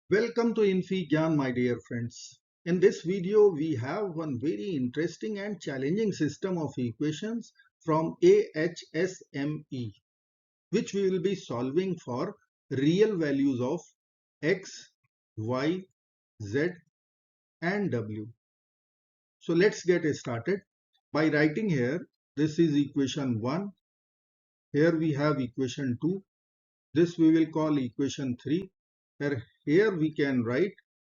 Welcome to infyGyan, my dear friends. In this video, we have one very interesting and challenging system of equations from AHSME, which we will be solving for real values of x, y, z and w. So let's get started by writing here. This is equation 1. Here we have equation 2. This we will call equation 3. Here we can write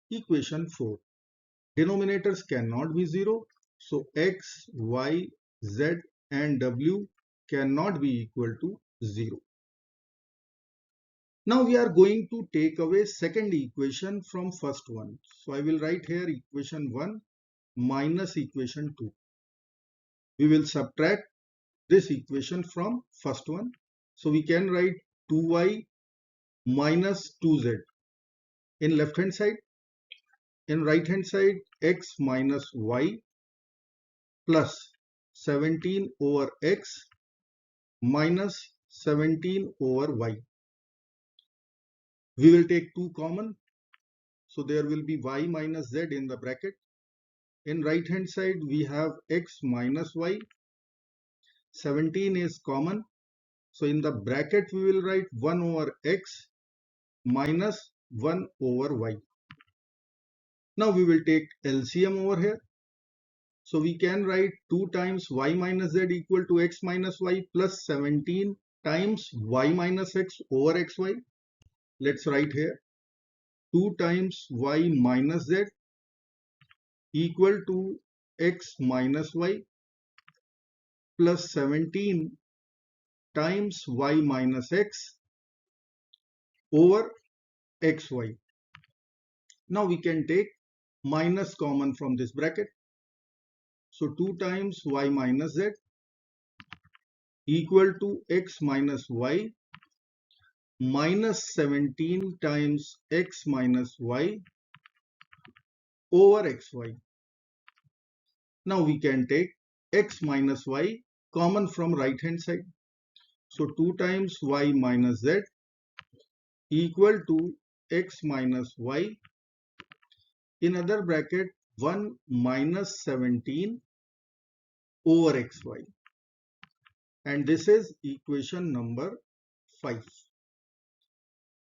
equation 4. Denominators cannot be 0. So x, y, z and w cannot be equal to 0. Now we are going to take away second equation from first one. So I will write here equation 1 minus equation 2. We will subtract this equation from first one. So we can write 2y minus 2z in left hand side. In right hand side, x minus y plus 17 over x minus 17 over y. We will take 2 common. So there will be y minus z in the bracket. In right hand side, we have x minus y. 17 is common. So in the bracket, we will write 1 over x minus 1 over y. Now we will take LCM over here. So we can write 2 times y minus z equal to x minus y plus 17 times y minus x over xy. Let's write here 2 times y minus z equal to x minus y plus 17 times y minus x over xy. Now we can take minus common from this bracket. So 2 times y minus z equal to x minus y minus 17 times x minus y over xy. Now we can take x minus y common from right hand side. So 2 times y minus z equal to x minus y in other bracket 1 minus 17 over xy. And this is equation number 5.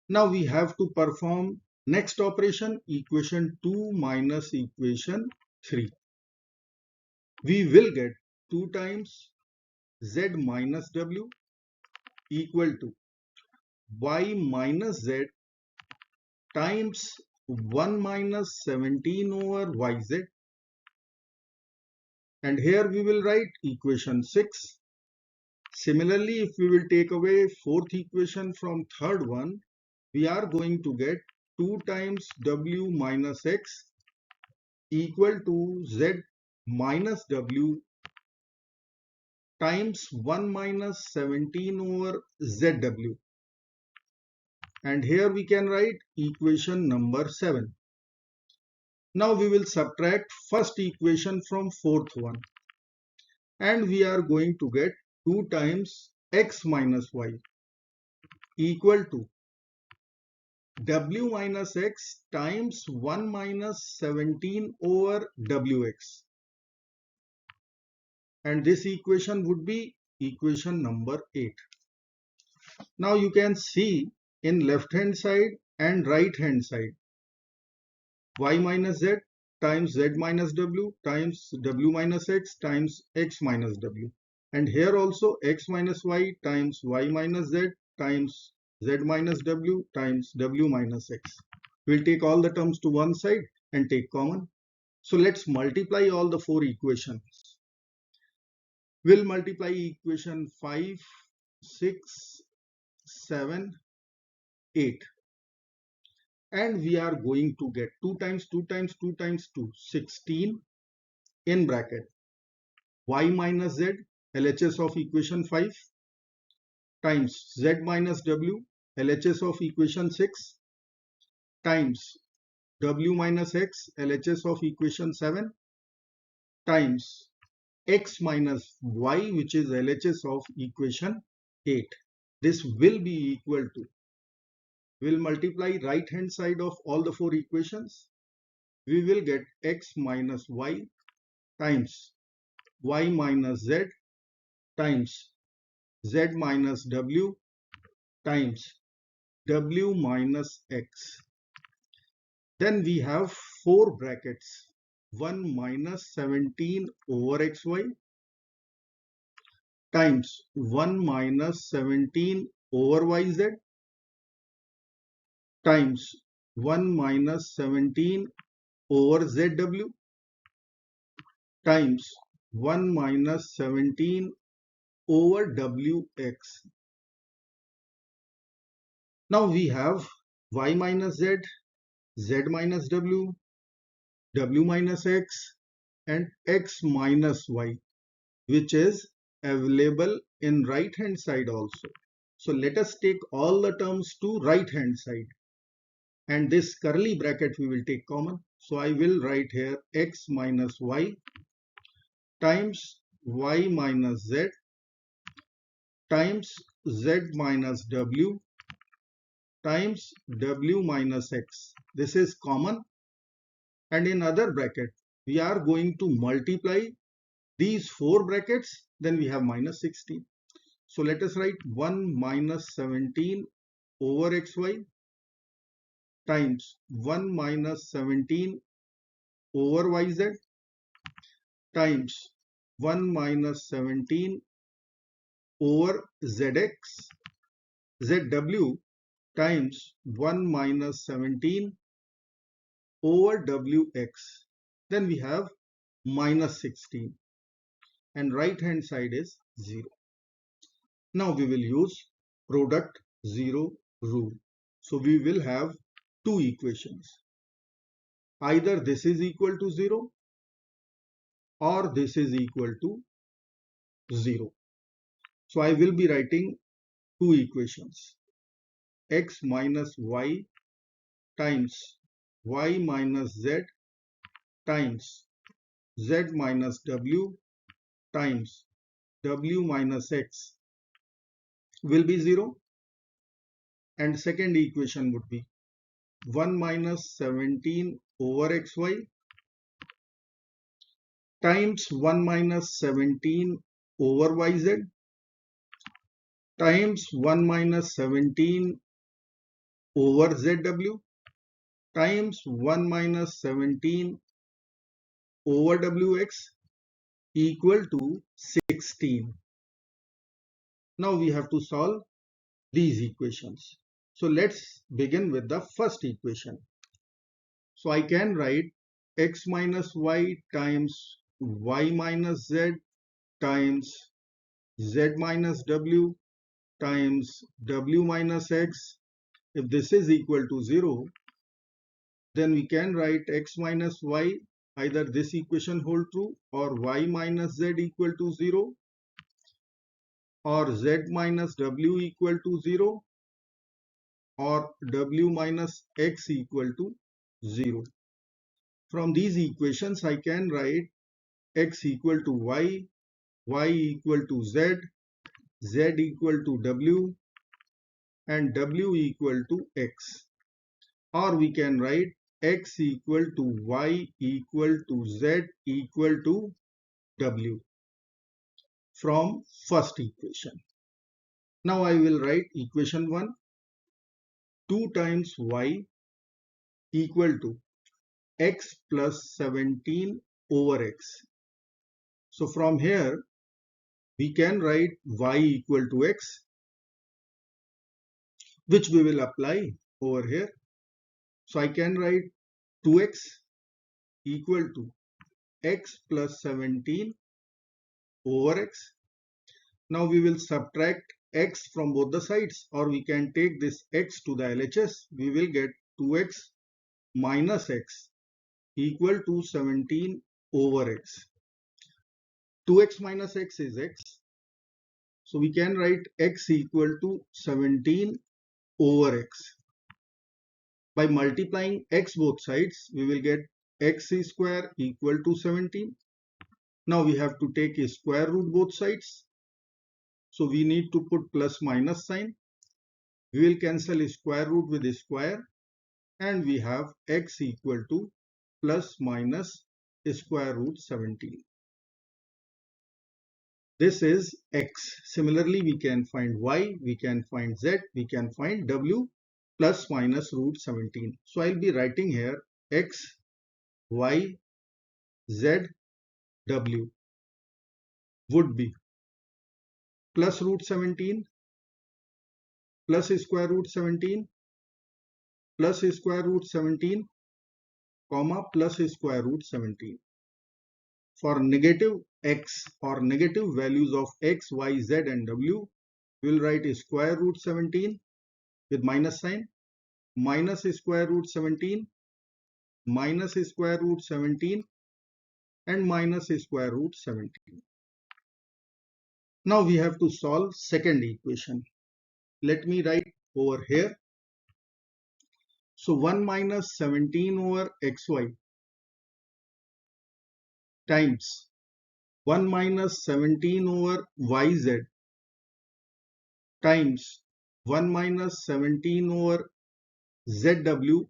Now we have to perform next operation, equation 2 minus equation 3. We will get 2 times z minus w equal to y minus z times 1 minus 17 over yz. And here we will write equation 6. Similarly, if we will take away fourth equation from third one, we are going to get 2 times w minus x equal to z minus w times 1 minus 17 over zw. And here we can write equation number 7. Now we will subtract first equation from fourth one. And we are going to get 2 times x minus y equal to w minus x times 1 minus 17 over wx. And this equation would be equation number 8. Now you can see in left hand side and right hand side y minus z times z minus w times w minus x times x minus w. And here also x minus y times y minus z times z minus w times w minus x. We'll take all the terms to one side and take common. So let's multiply all the four equations. We'll multiply equation 5, 6, 7, 8. And we are going to get 2 times 2 times 2 times 2, 16 in bracket y minus z, LHS of equation 5 times z minus w, LHS of equation 6 times w minus x, LHS of equation 7 times x minus y, which is LHS of equation 8. This will be equal to We will multiply right hand side of all the four equations. We will get x minus y times y minus z times z minus w times w minus x. Then we have four brackets, 1 minus 17 over xy times 1 minus 17 over yz times 1 minus 17 over zw times 1 minus 17 over wx. Now we have y minus z, z minus w, w minus x and x minus y, which is available in right hand side also. So let us take all the terms to right hand side, and this curly bracket we will take common. So I will write here x minus y times y minus z times z minus w times w minus x. This is common, and in other bracket we are going to multiply these four brackets, then we have minus 16. So let us write 1 minus 17 over xy times 1 minus 17 over yz times 1 minus 17 over zx, zw times 1 minus 17 over wx. Then we have minus 16 and right hand side is 0. Now we will use product 0 rule. So we will have two equations. Either this is equal to 0 or this is equal to 0. So I will be writing two equations. X minus y times y minus z times z minus w times w minus x will be 0, and second equation would be 1 minus 17 over xy times 1 minus 17 over yz times 1 minus 17 over zw times 1 minus 17 over wx equal to 16. Now we have to solve these equations. So let's begin with the first equation. So I can write x minus y times y minus z times z minus w times w minus x. If this is equal to 0, then we can write x minus y, either this equation hold true, or y minus z equal to 0, or z minus w equal to 0, or w minus x equal to 0. From these equations I can write x equal to y, y equal to z, z equal to w, and w equal to x. Or we can write x equal to y equal to z equal to w from first equation. Now I will write equation 1, 2 times y equal to x plus 17 over x. So from here we can write y equal to x, which we will apply over here. So I can write 2x equal to x plus 17 over x. Now we will subtract x from both the sides, or we can take this x to the LHS. We will get 2x minus x equal to 17 over x. 2x minus x is x. So we can write x equal to 17 over x. By multiplying x both sides, we will get x square equal to 17. Now we have to take a square root both sides. So we need to put plus minus sign. We will cancel square root with square and we have x equal to plus minus square root 17. This is x. Similarly, we can find y, we can find z, we can find w plus minus root 17. So I'll be writing here x, y, z, w would be plus root 17 plus square root 17 plus square root 17 comma plus square root 17. For negative x or negative values of x, y, z and w, we will write square root 17 with minus sign, minus square root 17, minus square root 17 and minus square root 17. Now we have to solve second equation. Let me write over here. So 1 minus 17 over xy times 1 minus 17 over yz times 1 minus 17 over zw,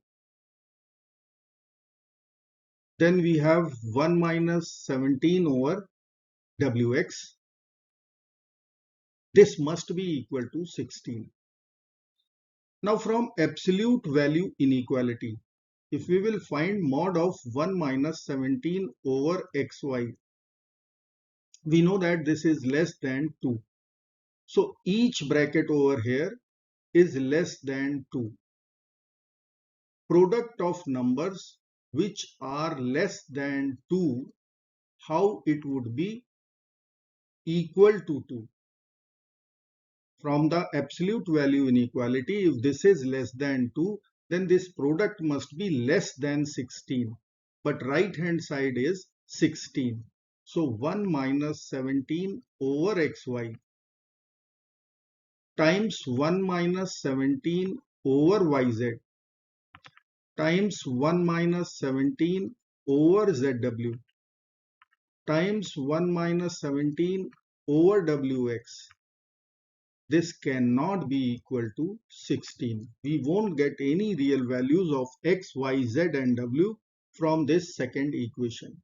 then we have 1 minus 17 over wx. This must be equal to 16. Now from absolute value inequality, if we will find mod of 1 minus 17 over xy, we know that this is less than 2. So each bracket over here is less than 2. Product of numbers which are less than 2, how it would be equal to 2. From the absolute value inequality, if this is less than 2, then this product must be less than 16. But right hand side is 16. So 1 minus 17 over xy times 1 minus 17 over yz times 1 minus 17 over zw times 1 minus 17 over wx. This cannot be equal to 16. We won't get any real values of x, y, z and w from this second equation.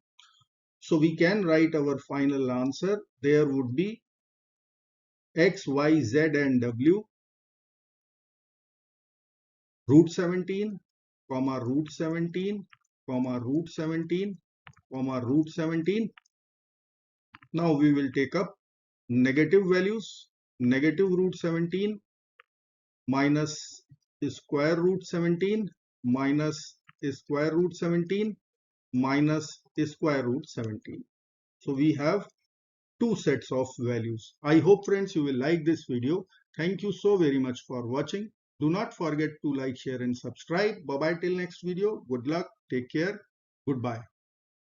So we can write our final answer. There would be x, y, z and w root 17, comma root 17, comma root 17, comma root 17. Now we will take up negative values. Negative root 17 minus square root 17 minus square root 17 minus square root 17. So we have two sets of values. I hope friends you will like this video. Thank you so very much for watching. Do not forget to like, share and subscribe. Bye bye till next video. Good luck. Take care. Goodbye.